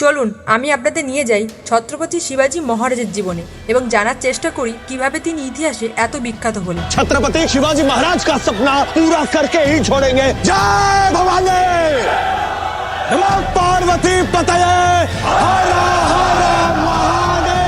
চলুন আমি আপনাদের নিয়ে যাই ছত্রপতি শিবাজি মহারাজের জীবনে এবং জানার চেষ্টা করি কিভাবে তিনি ইতিহাসে এত বিখ্যাত হলেন। छत्रपति शिवाजी महाराज का सपना पूरा करके ही छोड़ेंगे। जय भवानी, नमो पार्वती पतये, हर हर महादेव।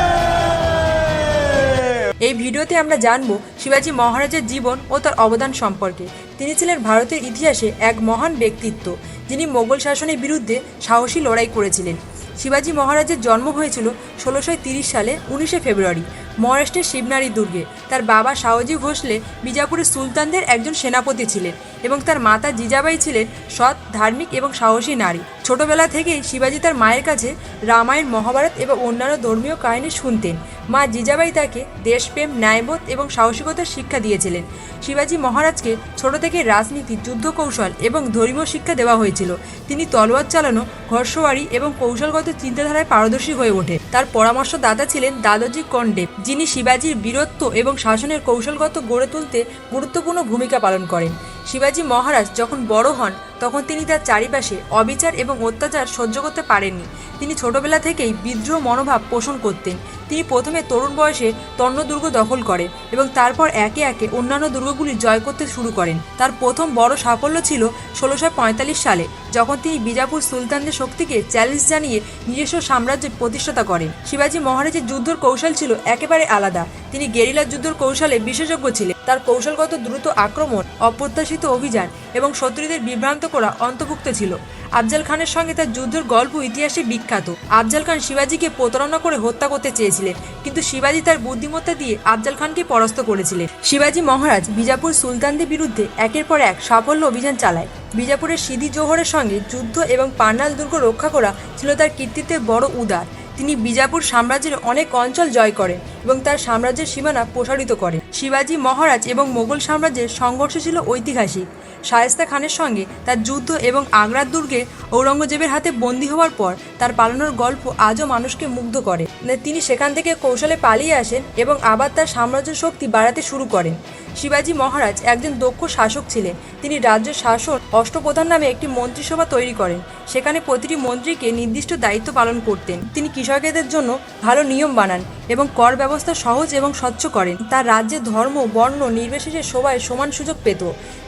এই ভিডিওতে আমরা জানব শিবাজি মহারাজের জীবন ও তার অবদান সম্পর্কে। তিনি ছিলেন ভারতের ইতিহাসে এক মহান ব্যক্তিত্ব, যিনি মোগল শাসনের বিরুদ্ধে সাহসী লড়াই করেছিলেন। শিবাজি মহারাজের জন্ম হয়েছিল 1630 সালে 19 ফেব্রুয়ারি মহারাষ্ট্রের শিবনারী দুর্গে। তার বাবা শাহজি ভোসলে বিজাপুরের সুলতানদের একজন সেনাপতি ছিলেন এবং তার মাতা জিজাবাই ছিলেন সৎ, ধার্মিক এবং সাহসী নারী। ছোটবেলা থেকেই শিবাজি তার মায়ের কাছে রামায়ণ, মহাভারত এবং অন্যান্য ধর্মীয় কাহিনী শুনতেন। মা জিজাবাই তাকে দেশপ্রেম, ন্যায়বোধ এবং সাহসিকতার শিক্ষা দিয়েছিলেন। শিবাজি মহারাজকে ছোট থেকে রাজনীতি, যুদ্ধ কৌশল এবং ধর্মীয় শিক্ষা দেওয়া হয়েছিল। তিনি তলোয়ার চালানো, ঘোড়সওয়ারি এবং কৌশলগত চিন্তাধারায় পারদর্শী হয়ে ওঠে। তার পরামর্শদাতা ছিলেন দাদোজি কোন্ডদেব, যিনি শিবাজির বীরত্ব এবং শাসনের কৌশলগত গড়ে তুলতে গুরুত্বপূর্ণ ভূমিকা পালন করেন। শিবাজি মহারাজ যখন বড় হন তখন তিনি তার চারিপাশে অবিচার এবং অত্যাচার সহ্য করতে পারেননি। তিনি ছোটবেলা থেকেই বিদ্রোহ মনোভাব পোষণ করতেন। তিনি প্রথমে তরুণ বয়সে তন্ন দুর্গ দখল করেন এবং তারপর একে একে অন্যান্য দুর্গগুলি জয় করতে শুরু করেন। তার প্রথম বড় সাফল্য ছিল 1645 সালে, যখন তিনি বিজাপুর সুলতানদের শক্তিকে চ্যালেঞ্জ জানিয়ে নিজস্ব সাম্রাজ্য প্রতিষ্ঠাতা করেন। শিবাজি মহারাজের যুদ্ধের কৌশল ছিল একেবারে আলাদা। তিনি গেরিলা যুদ্ধের কৌশলে বিশেষজ্ঞ ছিলেন। তার কৌশলগত দ্রুত আক্রমণ, অপ্রত্যাশিত অভিযান এবং শত্রুদের বিভ্রান্ত করা অন্তর্ভুক্ত ছিল। আফজাল খানের সঙ্গে তার যুদ্ধের গল্প ইতিহাসে বিখ্যাত। আফজাল খান শিবাজিকে প্রতারণা করে হত্যা করতে চেয়েছিলেন, কিন্তু শিবাজি তার বুদ্ধিমত্তা দিয়ে আফজাল খানকে পরাস্ত করেছিলেন। শিবাজি মহারাজ বিজাপুর সুলতানদের বিরুদ্ধে একের পর এক সাফল্য অভিযান চালায়। বিজাপুরের সিদি জোহরের সঙ্গে যুদ্ধ এবং পান্নাল দুর্গ রক্ষা করা ছিল তার কৃতিত্বের বড় উদার। তিনি বিজাপুর সাম্রাজ্যের অনেক অঞ্চল জয় করেন এবং তার সাম্রাজ্যের সীমানা প্রসারিত করেন। শিবাজি মহারাজ এবং মোগল সাম্রাজ্যের সংঘর্ষ ছিল ঐতিহাসিক। শায়েস্তা খানের সঙ্গে তার যুদ্ধ এবং আগ্রার দুর্গে ঔরঙ্গজেবের হাতে বন্দী হওয়ার পর তার পালানোর গল্প আজও মানুষকে মুগ্ধ করে। তিনি সেখান থেকে কৌশলে পালিয়ে আসেন এবং আবার তার সাম্রাজ্য শক্তি বাড়াতে শুরু করেন। শিবাজি মহারাজ একজন দক্ষ শাসক ছিলেন। তিনি রাজ্য শাসন অষ্টপ্রধান নামে একটি মন্ত্রিসভা তৈরি করেন। সেখানে প্রতিটি মন্ত্রীকে নির্দিষ্ট দায়িত্ব পালন করতেন। তিনি কৃষকদের জন্য ভালো নিয়ম বানান এবং কর ব্যবস্থা সহজ এবং স্বচ্ছ করেন। তার রাজ্যে ধর্ম, বর্ণ নির্বিশেষে সবাই সমান সুযোগ পেত।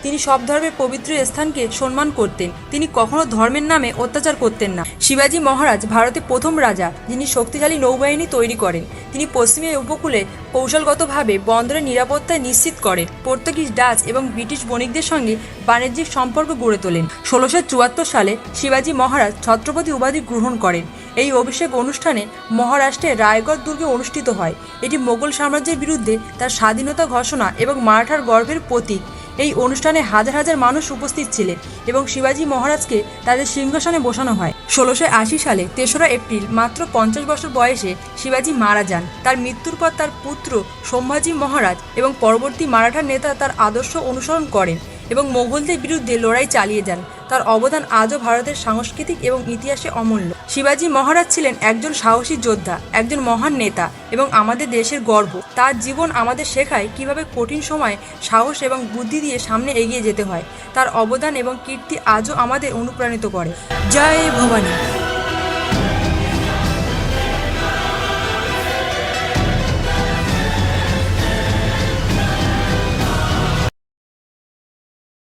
তিনি সব ধর্মের পবিত্র স্থানকে সম্মান করতেন। তিনি কখনো ধর্মের নামে অত্যাচার করতেন না। শিবাজি মহারাজ ভারতের প্রথম রাজা যিনি শক্তিশালী নৌবাহিনী তৈরি করেন। তিনি পশ্চিমের উপকূলে কৌশলগতভাবে বন্দরের নিরাপত্তা নিশ্চিত করেন। পর্তুগিজ, ডাচ এবং ব্রিটিশ বণিকদের সঙ্গে বাণিজ্যিক সম্পর্ক গড়ে তোলেন। 1674 সালে শিবাজি মহারাজ ছত্রপতি উপাধি গ্রহণ করেন। এই অভিষেক অনুষ্ঠানে মহারাষ্ট্রের রায়গড় দুর্গে অনুষ্ঠিত হয়। এটি মোগল সাম্রাজ্যের বিরুদ্ধে তার স্বাধীনতা ঘোষণা এবং মারাঠার গর্বের প্রতীক। এই অনুষ্ঠানে হাজার হাজার মানুষ উপস্থিত ছিলেন এবং শিবাজি মহারাজকে তাদের সিংহাসনে বসানো হয়। 1680 সালে 3রা এপ্রিল মাত্র 50 বছর বয়সে শিবাজি মারা যান। তার মৃত্যুর পর তার পুত্র সম্ভাজি মহারাজ এবং পরবর্তী মারাঠার নেতা তার আদর্শ অনুসরণ করেন এবং মোগলদের বিরুদ্ধে লড়াই চালিয়ে যান। তার অবদান আজও ভারতের সাংস্কৃতিক এবং ইতিহাসে অমূল্য। শিবাজি মহারাজ ছিলেন একজন সাহসী যোদ্ধা, একজন মহান নেতা এবং আমাদের দেশের গর্ব। তার জীবন আমাদের শেখায় কিভাবে কঠিন সময়ে সাহস এবং বুদ্ধি দিয়ে সামনে এগিয়ে যেতে হয়। তার অবদান এবং কীর্তি আজও আমাদের অনুপ্রাণিত করে। জয় ভবানী।